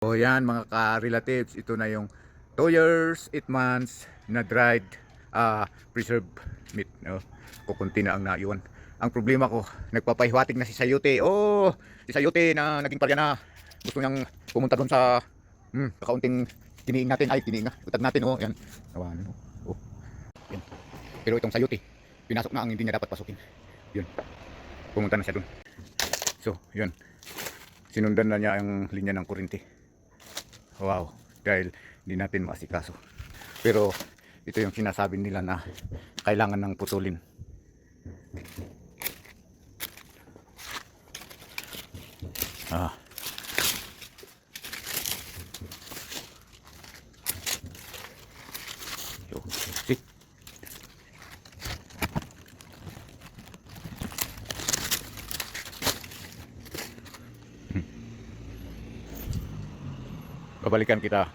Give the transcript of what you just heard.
O yan mga ka-relatives, ito na yung 2 years, 8 months na dried preserved meat. No? Kukunti na ang naiwan. Ang problema ko, nagpapahiwatig na si Sayote. Oh, si Sayote na naging parya na. Gusto niyang pumunta doon sa kakaunting tiniing natin. Ay, tiniing na. Utad natin. Oh, yan. Nawanan. Oh. Yan. Pero itong Sayote, pinasok na ang hindi niya dapat pasukin. Yun. Pumunta na siya doon. So, yun. Sinundan na niya ang linya ng kuryente. Wow, dahil hindi natin maasikaso. Pero ito yung sinasabi nila na kailangan ng putulin. Ah. Yo, see? Babalikan kita.